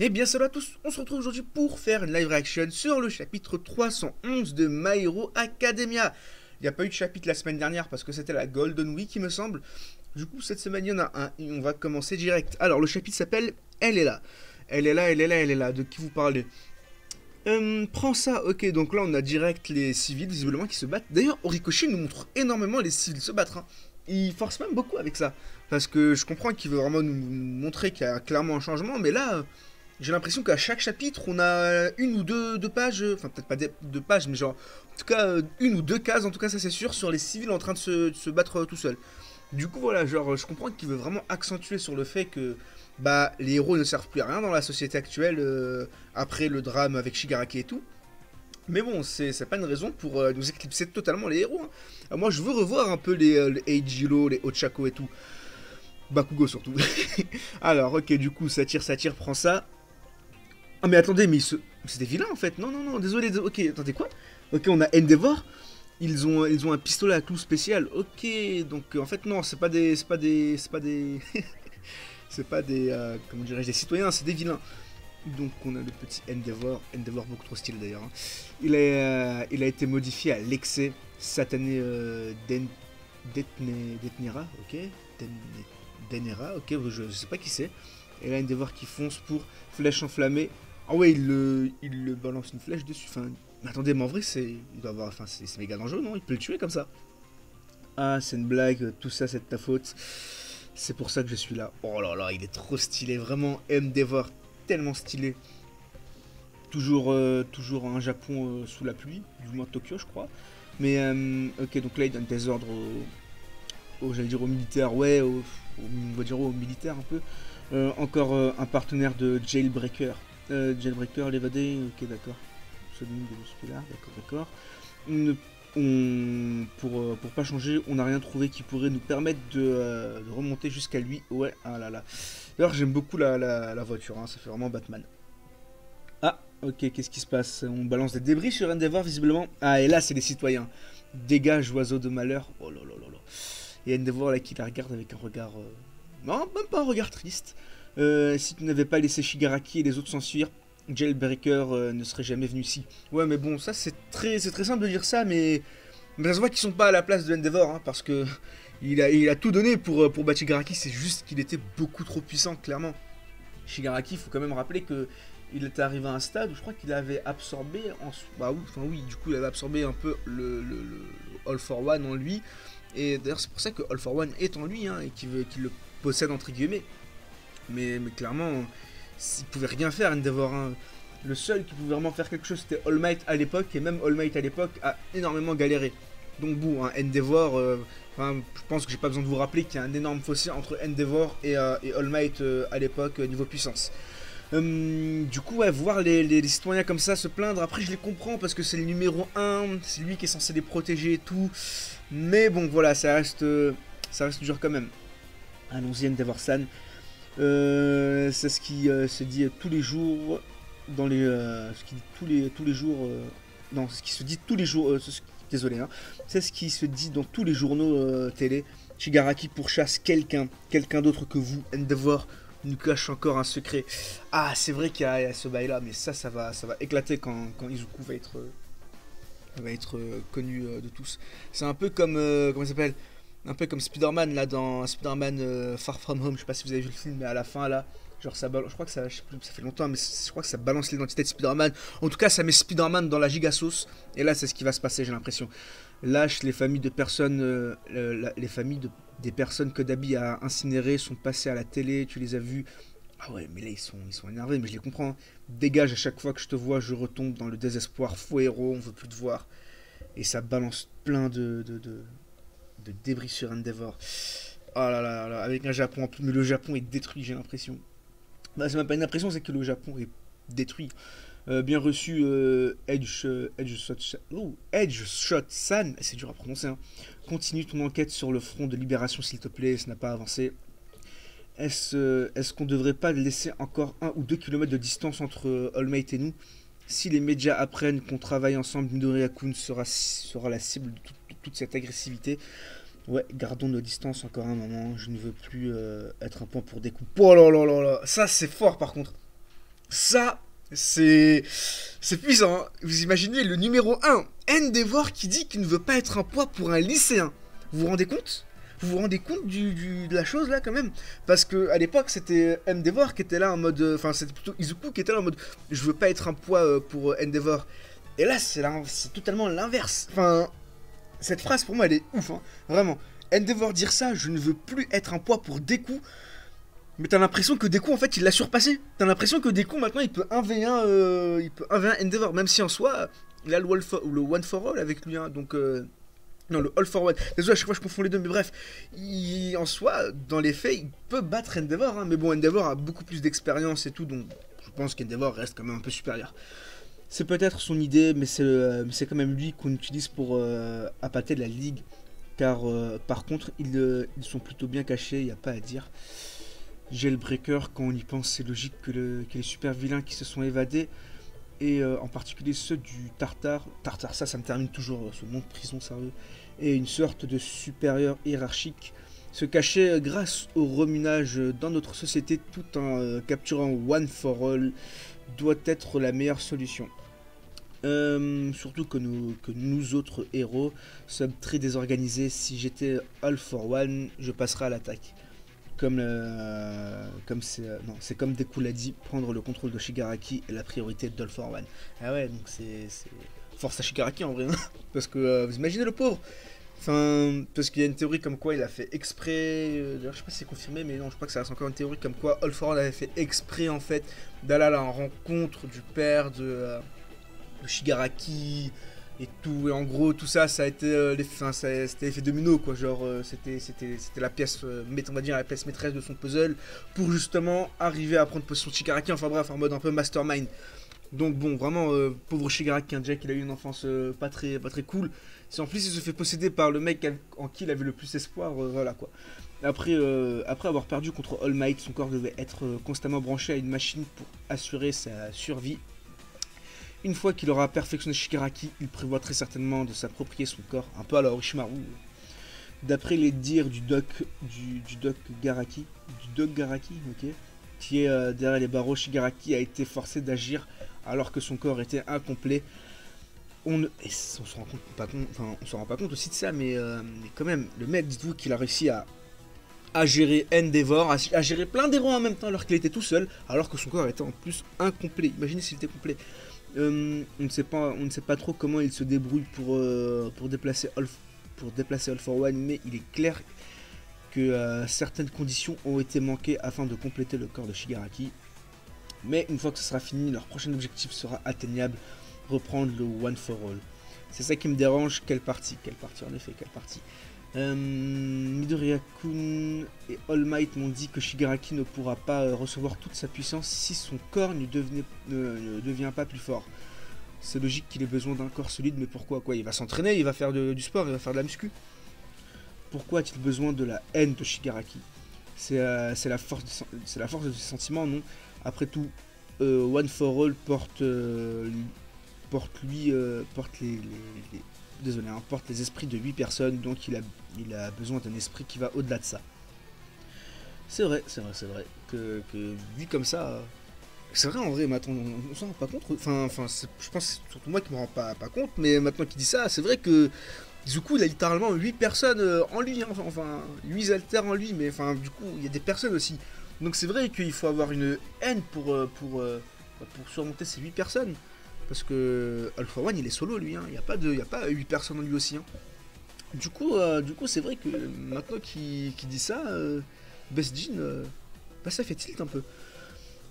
Eh bien salut à tous, on se retrouve aujourd'hui pour faire une live reaction sur le chapitre 311 de My Hero Academia. Il n'y a pas eu de chapitre la semaine dernière parce que c'était la Golden Week il me semble. Du coup cette semaine il y en a un et on va commencer direct. Alors le chapitre s'appelle Elle est là. Elle est là, elle est là, elle est là. De qui vous parlez? Prends ça, ok, donc là on a direct les civils visiblement qui se battent. D'ailleurs Horikoshi nous montre énormément les civils se battre, hein. Il force même beaucoup avec ça. Parce que je comprends qu'il veut vraiment nous montrer qu'il y a clairement un changement, mais là, j'ai l'impression qu'à chaque chapitre, on a une ou deux pages, enfin peut-être pas deux pages, mais genre, en tout cas, une ou deux cases, en tout cas ça c'est sûr, sur les civils en train de se battre tout seuls. Du coup voilà, genre, je comprends qu'il veut vraiment accentuer sur le fait que bah, les héros ne servent plus à rien dans la société actuelle après le drame avec Shigaraki et tout. Mais bon, c'est pas une raison pour nous éclipser totalement les héros, hein. Moi je veux revoir un peu les Eijiro, les Ochako et tout. Bakugo surtout. Alors, ok, du coup, ça tire, prends ça. Ah, mais attendez, mais c'est des vilains en fait. Non, non, non, désolé, ok, attendez, quoi? Ok, on a Endeavor. Ils ont un pistolet à clous spécial. Ok, donc en fait, non, c'est pas des. C'est pas des. C'est pas des. C'est pas des. Comment dirais-je, des citoyens, c'est des vilains. Donc, on a le petit Endeavor. Endeavor, beaucoup trop stylé d'ailleurs, hein. Il a été modifié à l'excès. Satané Detnera, ok. Denera, ok, je sais pas qui c'est. Et là, Endeavor qui fonce pour flèche enflammée. Ah ouais, il le balance une flèche dessus. Enfin, mais attendez, mais en vrai, il doit avoir, enfin, c'est méga dangereux, non? Il peut le tuer comme ça. Ah, c'est une blague, tout ça, c'est de ta faute. C'est pour ça que je suis là. Oh là là, il est trop stylé, vraiment. Endeavor, tellement stylé. Toujours un Japon sous la pluie, du moins Tokyo, je crois. Mais ok, donc là, il donne des ordres j'allais dire aux militaires, ouais, on va dire aux militaires un peu. Encore un partenaire de Jailbreaker. Jailbreaker, l'évadé, ok, d'accord. Pseudonyme de musculaire, d'accord, d'accord. Pour pas changer, on n'a rien trouvé qui pourrait nous permettre de remonter jusqu'à lui. Ouais, ah là là. D'ailleurs, j'aime beaucoup la voiture, hein, ça fait vraiment Batman. Ah, ok, qu'est-ce qui se passe? On balance des débris sur Endeavor, visiblement. Ah, et là, c'est les citoyens. Dégage, oiseau de malheur. Oh là là là là. Et Endeavor, là, qui la regarde avec un regard. Non, même pas un regard triste. Si tu n'avais pas laissé Shigaraki et les autres s'enfuir, Jailbreaker ne serait jamais venu ici. Ouais, mais bon, ça, c'est très simple de dire ça, mais ça se voit qu'ils sont pas à la place de Endeavor, hein, parce que il a tout donné pour battre Shigaraki, c'est juste qu'il était beaucoup trop puissant, clairement. Shigaraki, il faut quand même rappeler que il était arrivé à un stade où je crois qu'il avait absorbé, bah oui, enfin oui, du coup il avait absorbé un peu le All for One en lui, et d'ailleurs c'est pour ça que All for One est en lui, hein, et qu'il le possède entre guillemets, mais clairement, il pouvait rien faire Endeavor, hein. Le seul qui pouvait vraiment faire quelque chose c'était All Might à l'époque, et même All Might à l'époque a énormément galéré. Donc bon, hein, Endeavor, enfin, je pense que j'ai pas besoin de vous rappeler qu'il y a un énorme fossé entre Endeavor et All Might à l'époque niveau puissance. Du coup, ouais, voir les citoyens comme ça se plaindre, après je les comprends parce que c'est le numéro un, c'est lui qui est censé les protéger et tout. Mais bon, voilà, ça reste dur quand même. Allons-y, Endeavor-san. C'est ce qui se dit tous les jours dans ce qui dit tous les jours non, ce qui se dit tous les jours désolé, hein, c'est ce qui se dit dans tous les journaux télé. Shigaraki pourchasse quelqu'un d'autre que vous. Endeavor nous cache encore un secret. Ah, c'est vrai qu'il y a ce bail là, mais ça va éclater quand Izuku va être connu de tous. C'est un peu comme comment ça s'appelle, un peu comme Spider-Man là dans Spider-Man Far From Home. Je sais pas si vous avez vu le film, mais à la fin là, genre ça balance. Je crois que ça, je sais plus, ça fait longtemps, mais je crois que ça balance l'identité de Spider-Man. En tout cas, ça met Spider-Man dans la giga sauce. Et là, c'est ce qui va se passer, j'ai l'impression. Lâche les familles de personnes, les familles des personnes que Dabi a incinérées sont passées à la télé. Tu les as vues. Ah ouais, mais là ils sont énervés, mais je les comprends, hein. Dégage, à chaque fois que je te vois, je retombe dans le désespoir. Faux héros, on veut plus te voir. Et ça balance plein de débris sur Endeavor. Oh là là là, avec un Japon en plus, mais le Japon est détruit, j'ai l'impression. Bah, c'est même pas une impression, c'est que le Japon est détruit. Bien reçu, Edge Shot San, c'est dur à prononcer, hein. Continue ton enquête sur le front de libération, s'il te plaît, ça n'a pas avancé. Est-ce qu'on devrait pas laisser encore 1 ou 2 kilomètres de distance entre All Might et nous? Si les médias apprennent qu'on travaille ensemble, Midoriya-kun sera la cible de toute cette agressivité. Ouais, gardons nos distances encore un moment. Je ne veux plus être un point pour des coups. Oh là là là là, ça c'est fort par contre. Ça, c'est puissant, hein. Vous imaginez le numéro 1, Endeavor, qui dit qu'il ne veut pas être un poids pour un lycéen. Vous vous rendez compte? Vous vous rendez compte de la chose là quand même? Parce que à l'époque c'était Endeavor qui était là en mode... Enfin c'était plutôt Izuku qui était là en mode je veux pas être un poids pour Endeavor. Et là c'est totalement l'inverse. Enfin, cette phrase pour moi elle est ouf, hein. Vraiment. Endeavor dire ça, je ne veux plus être un poids pour Deku. Mais t'as l'impression que Deku en fait il l'a surpassé. T'as l'impression que Deku maintenant il peut 1v1 il peut 1v1 Endeavor, même si en soi il a le One for All avec lui, hein, donc non, le All for One. Désolé, à chaque fois je confonds les deux, mais bref, en soi, dans les faits, il peut battre Endeavor, hein, mais bon, Endeavor a beaucoup plus d'expérience et tout, donc je pense qu'Endeavor reste quand même un peu supérieur. C'est peut-être son idée, mais c'est quand même lui qu'on utilise pour appâter la ligue, car par contre, ils sont plutôt bien cachés, il n'y a pas à dire. Jailbreaker, quand on y pense, c'est logique que les super vilains qui se sont évadés, et en particulier ceux du Tartare, ça me termine toujours, ce monde de prison sérieux, et une sorte de supérieur hiérarchique, se cacher grâce au reminage dans notre société tout en capturant One for All doit être la meilleure solution. Surtout que nous autres héros sommes très désorganisés. Si j'étais All for One, je passerais à l'attaque. Comme c'est comme Deku l'a dit, prendre le contrôle de Shigaraki est la priorité d'All for One. Ah ouais, donc c'est force à Shigaraki en vrai, hein. Parce que vous imaginez le pauvre. Enfin, parce qu'il y a une théorie comme quoi il a fait exprès. D'ailleurs, je sais pas si c'est confirmé, mais non, je crois que ça reste encore une théorie comme quoi All for One avait fait exprès en fait d'aller à la rencontre du père de Shigaraki et tout. Et en gros, tout ça, ça a été c'était l'effet domino, quoi. Genre, c'était la pièce, on va dire la pièce maîtresse de son puzzle pour justement arriver à prendre possession de Shigaraki. Enfin bref, en mode un peu mastermind. Donc bon, vraiment, pauvre Shigaraki, hein, Jack, il a eu une enfance pas très cool. Si en plus il se fait posséder par le mec en qui il avait le plus espoir, voilà quoi. Après avoir perdu contre All Might, son corps devait être constamment branché à une machine pour assurer sa survie. Une fois qu'il aura perfectionné Shigaraki, il prévoit très certainement de s'approprier son corps, un peu à la Orochimaru. D'après les dires du doc Garaki, ok, qui est derrière les barreaux, Shigaraki a été forcé d'agir alors que son corps était incomplet. On s'en rend pas compte aussi de ça, mais quand même, le mec, dites-vous qu'il a réussi à gérer Endeavor, à gérer plein d'héros en même temps alors qu'il était tout seul, alors que son corps était en plus incomplet. Imaginez s'il était complet. On ne sait pas trop comment il se débrouille pour déplacer All for One, mais il est clair que certaines conditions ont été manquées afin de compléter le corps de Shigaraki. Mais une fois que ce sera fini, leur prochain objectif sera atteignable, reprendre le One for All. C'est ça qui me dérange. Quelle partie en effet, quelle partie. Midoriya-kun et All Might m'ont dit que Shigaraki ne pourra pas recevoir toute sa puissance si son corps ne devient pas plus fort. C'est logique qu'il ait besoin d'un corps solide, mais pourquoi quoi? Il va s'entraîner, il va faire du sport, il va faire de la muscu. Pourquoi a-t-il besoin de la haine de Shigaraki? C'est la force de ses sentiments, non? Après tout, One for All porte les esprits de 8 personnes, donc il a besoin d'un esprit qui va au-delà de ça. C'est vrai que vu comme ça, c'est vrai en vrai, mais attends, on s'en rend pas compte. Enfin, je pense que c'est surtout moi qui me rends pas compte, mais maintenant qu'il dit ça, c'est vrai que du coup il a littéralement 8 personnes en lui, hein, enfin 8 alters en lui, mais enfin du coup il y a des personnes aussi. Donc c'est vrai qu'il faut avoir une haine pour surmonter ces 8 personnes. Parce que All for One il est solo lui, hein. Il n'y a pas 8 personnes en lui aussi, hein. Du coup c'est vrai que maintenant qu'il dit ça, Best Jean, ça fait tilt un peu.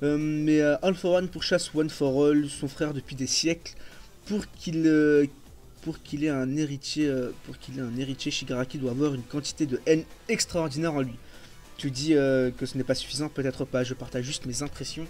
Mais All for One pourchasse One for All, son frère depuis des siècles, pour qu'il ait un héritier, Shigaraki doit avoir une quantité de haine extraordinaire en lui. Tu dis que ce n'est pas suffisant, peut-être pas, je partage juste mes impressions.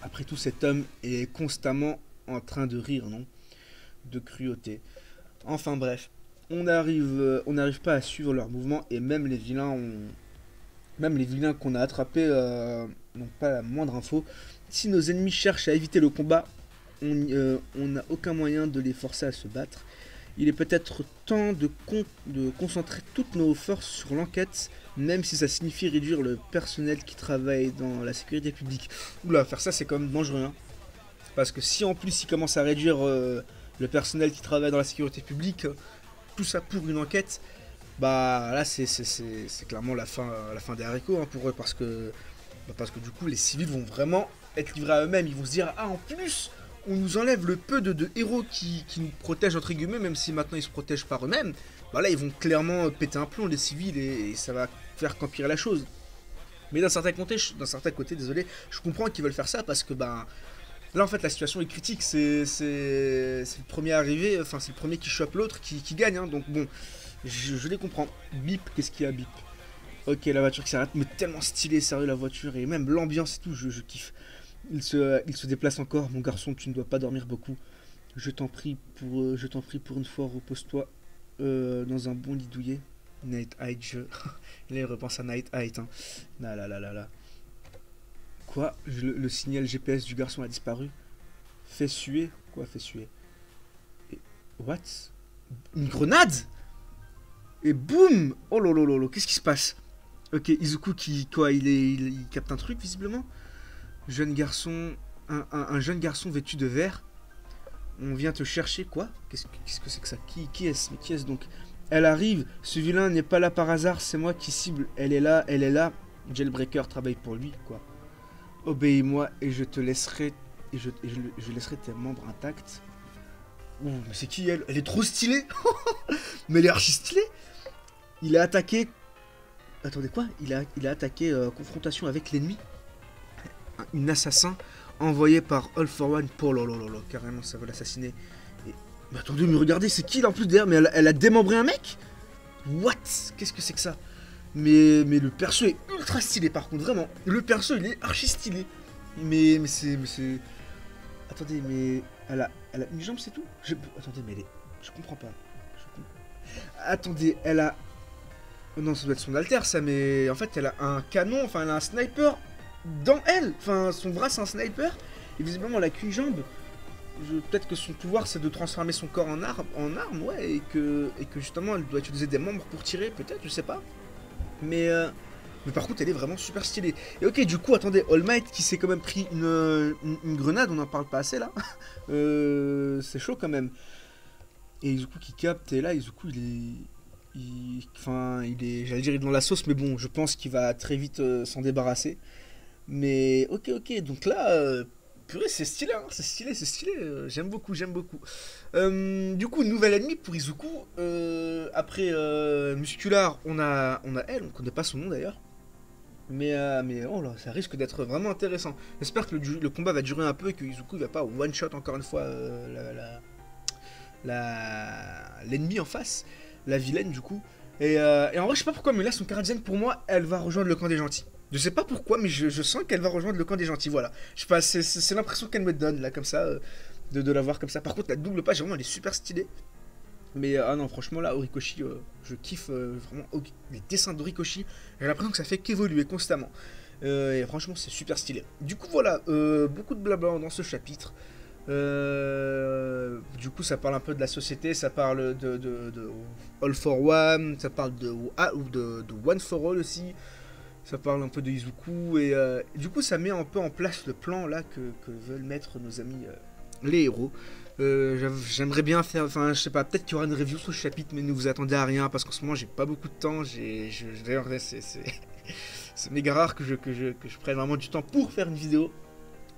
Après tout, cet homme est constamment en train de rire, non? De cruauté. Enfin bref, on n'arrive pas à suivre leurs mouvements et même les vilains qu'on a attrapés n'ont pas la moindre info. Si nos ennemis cherchent à éviter le combat, on n'a aucun moyen de les forcer à se battre. Il est peut-être temps de concentrer toutes nos forces sur l'enquête, même si ça signifie réduire le personnel qui travaille dans la sécurité publique. Oula, faire ça c'est quand même dangereux, hein. Parce que si en plus il commence à réduire le personnel qui travaille dans la sécurité publique, tout ça pour une enquête, bah là c'est clairement la fin des haricots, hein, pour eux, parce que du coup les civils vont vraiment être livrés à eux-mêmes. Ils vont se dire, ah, en plus on nous enlève le peu de héros qui nous protègent entre guillemets, même si maintenant ils se protègent par eux-mêmes. Bah là ils vont clairement péter un plomb les civils, et ça va faire qu'empirer la chose. Mais d'un certain côté, désolé, je comprends qu'ils veulent faire ça parce que bah là en fait la situation est critique. C'est le premier arrivé, enfin c'est le premier qui chope l'autre qui gagne, hein. Donc bon, je les comprends. Bip, qu'est-ce qu'il y a, bip? Ok, la voiture qui s'arrête, mais tellement stylé, sérieux, la voiture, et même l'ambiance et tout, je kiffe. Il se déplace encore. Mon garçon, tu ne dois pas dormir beaucoup. Je t'en prie pour une fois, repose-toi dans un bon lit douillet. Night Height, Là, il repense à Night Height, hein. Là, là, là, là, là. Quoi? Le signal GPS du garçon a disparu. Fait suer? Quoi, fait suer? Et... What? Une grenade? Et boum! Oh lolo, qu'est-ce qui se passe? Ok, Izuku il capte un truc visiblement. Jeune garçon, un jeune garçon vêtu de vert. On vient te chercher, quoi? Qu'est-ce que c'est que ça? Qui est-ce? Mais qui est-ce donc? Elle arrive, ce vilain n'est pas là par hasard, c'est moi qui cible. Elle est là. Jailbreaker travaille pour lui, quoi. Obéis-moi et je te laisserai. Et je laisserai tes membres intacts. Ouh, mais c'est qui elle? Elle est trop stylée. Mais elle est archi stylée. Il a attaqué. Attendez, quoi? Il a attaqué confrontation avec l'ennemi. Une assassin envoyé par All for One. Oh là, carrément, ça veut l'assassiner. Mais attendez, mais regardez, c'est qui là en plus derrière? Mais elle a démembré un mec? What? Qu'est-ce que c'est que ça? Mais le perso est ultra stylé par contre, vraiment. Le perso il est archi stylé. Mais c'est. Attendez, mais elle a une jambe, c'est tout? Attendez, mais je comprends pas. Attendez, elle a. Oh non, ça doit être son alter ça, mais en fait elle a un canon, enfin elle a un sniper dans elle. Enfin, son bras c'est un sniper, et visiblement elle a qu'une jambe. Peut-être que son pouvoir c'est de transformer son corps en arme, ouais, et que justement elle doit utiliser des membres pour tirer, peut-être, je sais pas. Mais par contre elle est vraiment super stylée. Et ok, du coup, attendez, All Might qui s'est quand même pris une grenade, on en parle pas assez là. C'est chaud quand même. Et Izuku qui capte, et là Izuku j'allais dire il est dans la sauce, mais bon, je pense qu'il va très vite s'en débarrasser. Mais ok, donc là, purée, c'est stylé, hein, c'est stylé, j'aime beaucoup. Du coup, nouvel ennemi pour Izuku. Après Muscular, on a elle, on connaît pas son nom d'ailleurs. Mais oh là, ça risque d'être vraiment intéressant. J'espère que le combat va durer un peu et que Izuku va pas one shot encore une fois l'ennemi en face, la vilaine du coup. Et en vrai, je sais pas pourquoi, mais là, son Karajan, pour moi, elle va rejoindre le camp des gentils. Je sais pas pourquoi, mais je sens qu'elle va rejoindre le camp des gentils, voilà. Je sais pas, c'est l'impression qu'elle me donne, là, comme ça, de la voir comme ça. Par contre, la double page, vraiment, elle est super stylée. Mais ah non, franchement, là, Horikoshi, je kiffe vraiment les dessins d'Horikoshi. J'ai l'impression que ça fait qu'évoluer constamment. Et franchement, c'est super stylé. Du coup, voilà, beaucoup de blabla dans ce chapitre. Du coup, ça parle un peu de la société, ça parle de All for One, ça parle de One for All aussi, ça parle un peu de Izuku, et du coup, ça met un peu en place le plan là que veulent mettre nos amis les héros. J'aimerais bien faire, enfin, je sais pas, peut-être qu'il y aura une review sur ce chapitre, mais ne vous attendez à rien parce qu'en ce moment, j'ai pas beaucoup de temps. D'ailleurs, c'est méga rare que je prenne vraiment du temps pour faire une vidéo.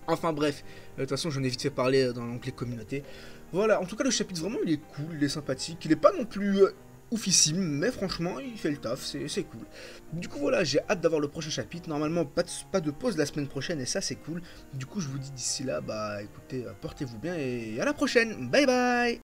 Enfin bref, de toute façon j'en ai vite fait parler dans l'onglet communauté. Voilà, en tout cas le chapitre vraiment il est cool, il est sympathique, il est pas non plus oufissime, mais franchement il fait le taf, c'est cool. Du coup voilà, j'ai hâte d'avoir le prochain chapitre, normalement pas de pause la semaine prochaine et ça c'est cool. Du coup je vous dis d'ici là, bah écoutez, portez-vous bien et à la prochaine, bye bye.